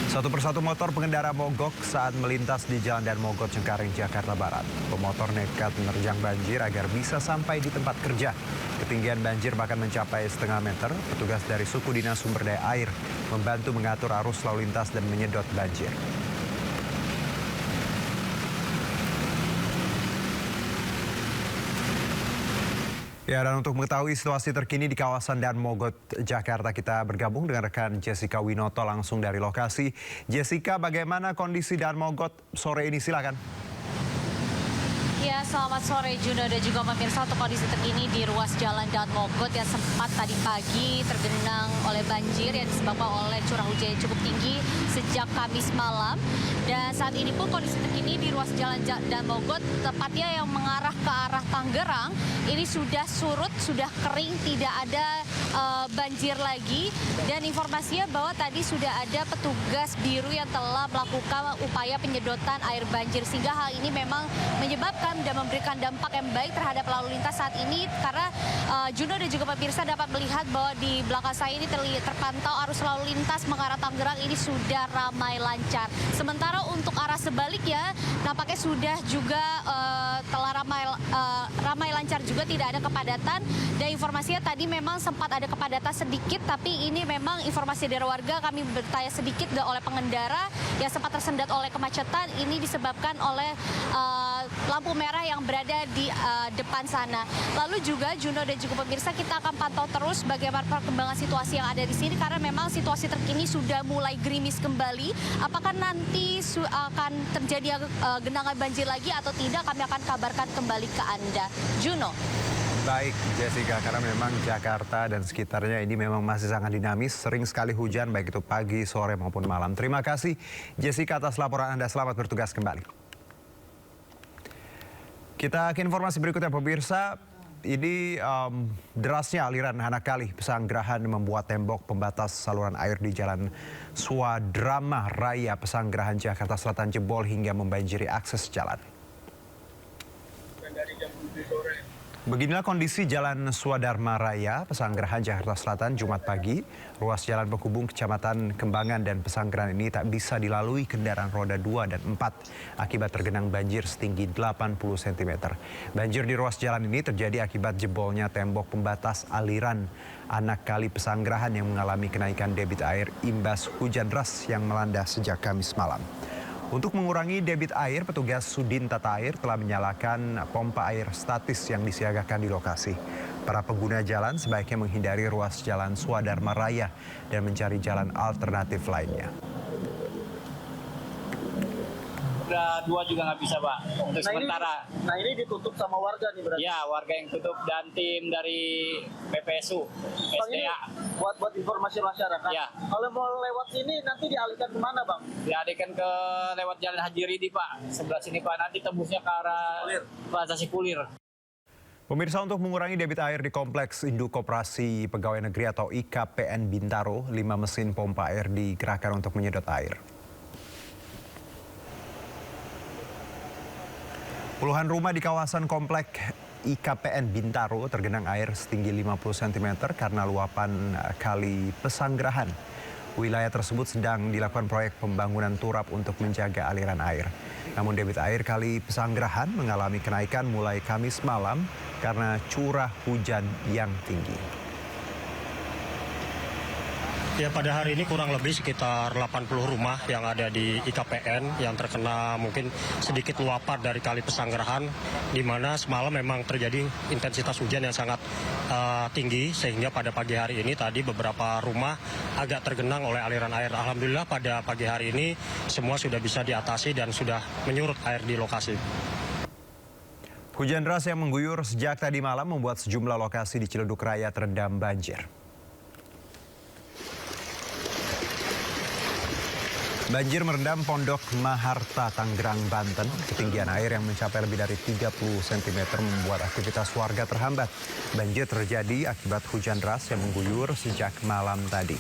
Satu persatu motor pengendara mogok saat melintas di Jalan Dan Mogot, Cengkareng, Jakarta Barat. Pemotor nekat menerjang banjir agar bisa sampai di tempat kerja. Ketinggian banjir bahkan mencapai setengah meter. Petugas dari suku dinas sumber daya air membantu mengatur arus lalu lintas dan menyedot banjir. Ya, dan untuk mengetahui situasi terkini di kawasan Dan Mogot, Jakarta, kita bergabung dengan rekan Jessica Winoto langsung dari lokasi. Jessica, bagaimana kondisi Dan Mogot sore ini? Silakan. Ya, selamat sore Juno dan juga pemirsa. Untuk kondisi terkini di ruas jalan Dan Mogot yang sempat tadi pagi tergenang oleh banjir yang disebabkan oleh curah hujan yang cukup tinggi sejak Kamis malam. Dan saat ini pun kondisi terkini di ruas jalan Dan Mogot, tepatnya yang mengarah ke arah Tangerang, ini sudah surut, sudah kering, tidak ada banjir lagi. Dan informasinya bahwa tadi sudah ada petugas biru yang telah melakukan upaya penyedotan air banjir, sehingga hal ini memang menyebabkan dan memberikan dampak yang baik terhadap lalu lintas saat ini, karena Juno dan juga pemirsa dapat melihat bahwa di belakang saya ini terpantau arus lalu lintas mengarah Tangerang ini sudah ramai lancar. Sementara untuk arah sebaliknya nampaknya sudah juga telah ramai lancar juga, tidak ada kepadatan. Dan informasinya tadi memang sempat ada kepadatan sedikit, tapi ini memang informasi dari warga, kami bertanya sedikit oleh pengendara yang sempat tersendat oleh kemacetan. Ini disebabkan oleh lampu merah yang berada di depan sana. Lalu juga Juno dan juga pemirsa, kita akan pantau terus bagaimana perkembangan situasi yang ada di sini, karena memang situasi terkini sudah mulai gerimis kembali. Apakah nanti akan terjadi genangan banjir lagi atau tidak, kami akan kabarkan kembali ke Anda. Juno. Baik, Jessica, karena memang Jakarta dan sekitarnya ini memang masih sangat dinamis, sering sekali hujan baik itu pagi, sore maupun malam. Terima kasih Jessica atas laporan Anda, selamat bertugas kembali. Kita ke informasi berikutnya, pemirsa. Ini derasnya aliran anak kali Pesanggerahan membuat tembok pembatas saluran air di Jalan Swadarma Raya Pesanggerahan, Jakarta Selatan jebol hingga membanjiri akses jalan. Beginilah kondisi Jalan Swadarma Raya Pesanggerahan, Jakarta Selatan Jumat pagi. Ruas jalan penghubung Kecamatan Kembangan dan Pesanggerahan ini tak bisa dilalui kendaraan roda 2 dan 4 akibat tergenang banjir setinggi 80 cm. Banjir di ruas jalan ini terjadi akibat jebolnya tembok pembatas aliran anak kali Pesanggerahan yang mengalami kenaikan debit air imbas hujan deras yang melanda sejak Kamis malam. Untuk mengurangi debit air, petugas Sudin Tata Air telah menyalakan pompa air statis yang disiagakan di lokasi. Para pengguna jalan sebaiknya menghindari ruas Jalan Swadarma Raya dan mencari jalan alternatif lainnya. Roda 2 juga nggak bisa, Pak, untuk sementara. Ini ditutup sama warga nih berarti? Ya, warga yang tutup dan tim dari PPSU, SDA. Buat informasi masyarakat. Ya. Kalau mau lewat sini nanti dialihkan kemana, Bang? Dialihkan ke lewat Jalan Haji Ridi, Pak. Sebelah sini, Pak. Nanti tembusnya ke arah Plaza Sipulir. Pemirsa, untuk mengurangi debit air di Kompleks Induk Koperasi Pegawai Negeri atau IKPN Bintaro, 5 mesin pompa air digerakkan untuk menyedot air. Puluhan rumah di kawasan komplek IKPN Bintaro tergenang air setinggi 50 cm karena luapan kali Pesanggerahan. Wilayah tersebut sedang dilakukan proyek pembangunan turap untuk menjaga aliran air. Namun debit air kali Pesanggerahan mengalami kenaikan mulai Kamis malam karena curah hujan yang tinggi. Ya, pada hari ini kurang lebih sekitar 80 rumah yang ada di IKPN yang terkena mungkin sedikit luapan dari kali Pesanggerahan, di mana semalam memang terjadi intensitas hujan yang sangat tinggi, sehingga pada pagi hari ini tadi beberapa rumah agak tergenang oleh aliran air. Alhamdulillah pada pagi hari ini semua sudah bisa diatasi dan sudah menyurut air di lokasi. Hujan deras yang mengguyur sejak tadi malam membuat sejumlah lokasi di Ciledug Raya terendam banjir. Banjir merendam Pondok Maharta, Tangerang, Banten. Ketinggian air yang mencapai lebih dari 30 cm membuat aktivitas warga terhambat. Banjir terjadi akibat hujan deras yang mengguyur sejak malam tadi.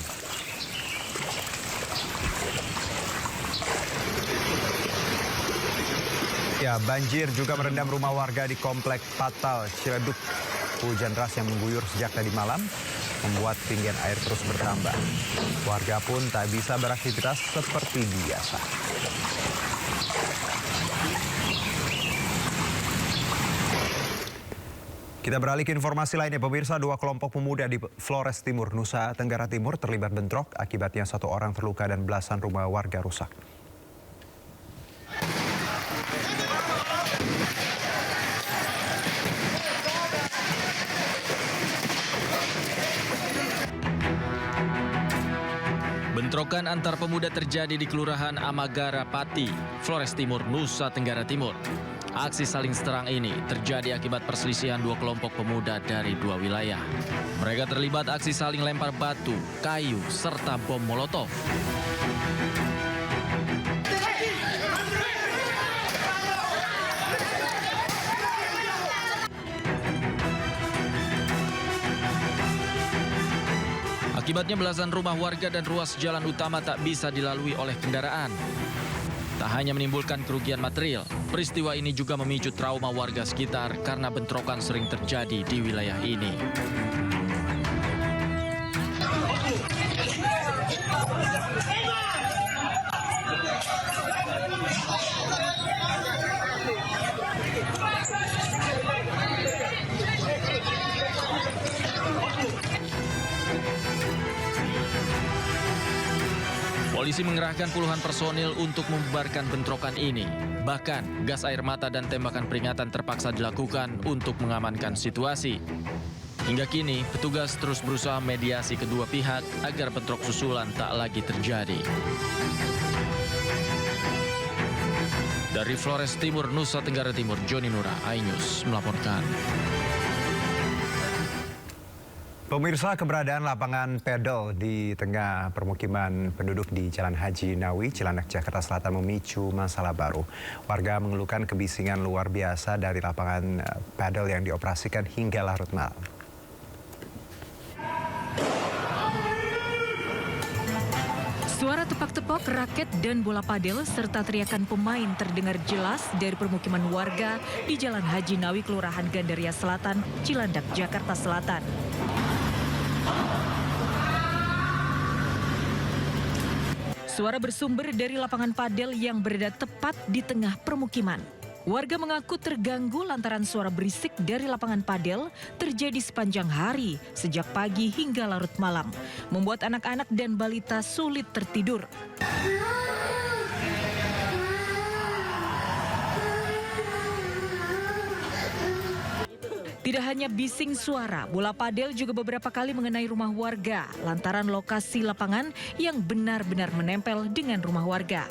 Ya, banjir juga merendam rumah warga di Komplek Patal, Ciledug. Hujan deras yang mengguyur sejak tadi malam membuat ketinggian air terus bertambah. Warga pun tak bisa beraktivitas seperti biasa. Kita beralih ke informasi lainnya, pemirsa. 2 kelompok pemuda di Flores Timur, Nusa Tenggara Timur terlibat bentrok. Akibatnya 1 orang terluka dan belasan rumah warga rusak. Bentrokan antar pemuda terjadi di Kelurahan Amagara Pati, Flores Timur, Nusa Tenggara Timur. Aksi saling serang ini terjadi akibat perselisihan 2 kelompok pemuda dari 2 wilayah. Mereka terlibat aksi saling lempar batu, kayu, serta bom molotov. Akibatnya belasan rumah warga dan ruas jalan utama tak bisa dilalui oleh kendaraan. Tak hanya menimbulkan kerugian material, peristiwa ini juga memicu trauma warga sekitar karena bentrokan sering terjadi di wilayah ini. Polisi mengerahkan puluhan personil untuk membubarkan bentrokan ini. Bahkan, gas air mata dan tembakan peringatan terpaksa dilakukan untuk mengamankan situasi. Hingga kini, petugas terus berusaha mediasi kedua pihak agar bentrok susulan tak lagi terjadi. Dari Flores Timur, Nusa Tenggara Timur, Joni Nura, iNews melaporkan. Pemirsa, keberadaan lapangan pedal di tengah permukiman penduduk di Jalan Haji Nawi, Cilandak, Jakarta Selatan memicu masalah baru. Warga mengeluhkan kebisingan luar biasa dari lapangan pedal yang dioperasikan hingga larut malam. Suara tepak-tepak raket dan bola padel serta teriakan pemain terdengar jelas dari permukiman warga di Jalan Haji Nawi, Kelurahan Gandaria Selatan, Cilandak, Jakarta Selatan. Suara bersumber dari lapangan padel yang berada tepat di tengah permukiman. Warga mengaku terganggu lantaran suara berisik dari lapangan padel terjadi sepanjang hari, sejak pagi hingga larut malam, membuat anak-anak dan balita sulit tertidur. Tidak hanya bising suara, bola padel juga beberapa kali mengenai rumah warga lantaran lokasi lapangan yang benar-benar menempel dengan rumah warga.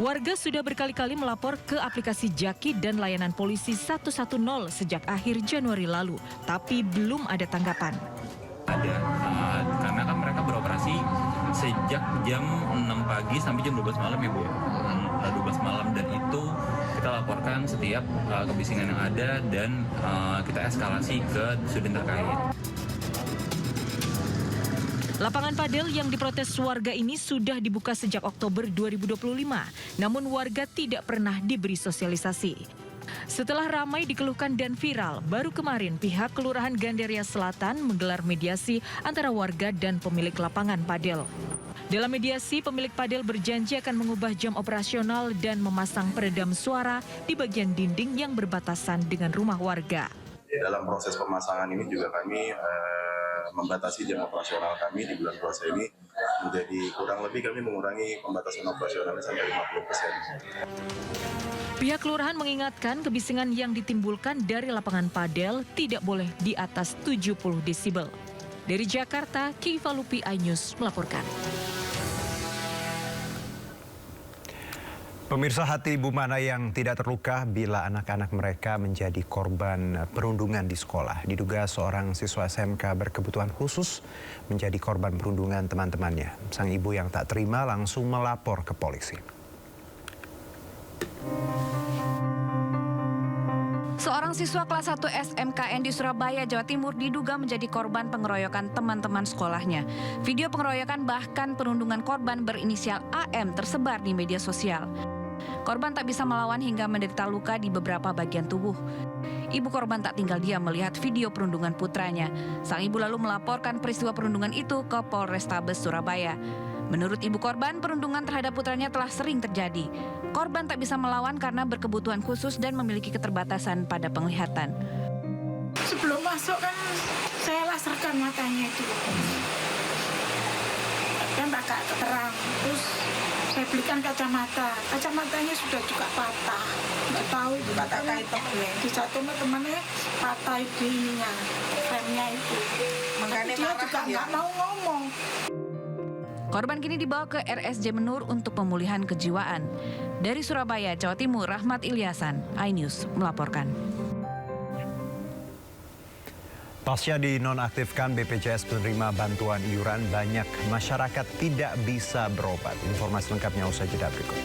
Warga sudah berkali-kali melapor ke aplikasi Jaki dan layanan polisi 110 sejak akhir Januari lalu, tapi belum ada tanggapan. Ada, karena kan mereka beroperasi sejak jam 6 pagi sampai jam 12 malam ya Bu ya. 12 malam, dan itu kita laporkan setiap kebisingan yang ada dan kita eskalasi ke sudin terkait. Lapangan padel yang diprotes warga ini sudah dibuka sejak Oktober 2025, namun warga tidak pernah diberi sosialisasi. Setelah ramai dikeluhkan dan viral, baru kemarin pihak Kelurahan Gandaria Selatan menggelar mediasi antara warga dan pemilik lapangan padel. Dalam mediasi, pemilik padel berjanji akan mengubah jam operasional dan memasang peredam suara di bagian dinding yang berbatasan dengan rumah warga. Dalam proses pemasangan ini juga kami membatasi jam operasional kami di bulan puasa ini menjadi kurang lebih kami mengurangi pembatasan operasionalnya sampai 50%. Pihak kelurahan mengingatkan kebisingan yang ditimbulkan dari lapangan padel tidak boleh di atas 70 desibel. Dari Jakarta, Kiva Lupi, iNews melaporkan. Pemirsa, hati ibu mana yang tidak terluka bila anak-anak mereka menjadi korban perundungan di sekolah. Diduga seorang siswa SMK berkebutuhan khusus menjadi korban perundungan teman-temannya. Sang ibu yang tak terima langsung melapor ke polisi. Seorang siswa kelas 1 SMKN di Surabaya, Jawa Timur diduga menjadi korban pengeroyokan teman-teman sekolahnya. Video pengeroyokan bahkan perundungan korban berinisial AM tersebar di media sosial. Korban tak bisa melawan hingga menderita luka di beberapa bagian tubuh. Ibu korban tak tinggal diam melihat video perundungan putranya. Sang ibu lalu melaporkan peristiwa perundungan itu ke Polrestabes Surabaya. Menurut ibu korban, perundungan terhadap putranya telah sering terjadi. Korban tak bisa melawan karena berkebutuhan khusus dan memiliki keterbatasan pada penglihatan. Sebelum masuk kan saya laserkan matanya itu. Dan agak terang. Terus saya belikan kacamata. Kacamatanya sudah juga patah. Nggak tahu itu patah itu. Di satu temannya patah di ininya, remnya itu. Makanya dia juga nggak mau ngomong. Korban kini dibawa ke RSJ Menur untuk pemulihan kejiwaan. Dari Surabaya, Jawa Timur, Rahmat Ilyasan, iNews melaporkan. Pasca dinonaktifkan BPJS penerima bantuan iuran, banyak masyarakat tidak bisa berobat. Informasi lengkapnya usai jeda berikut.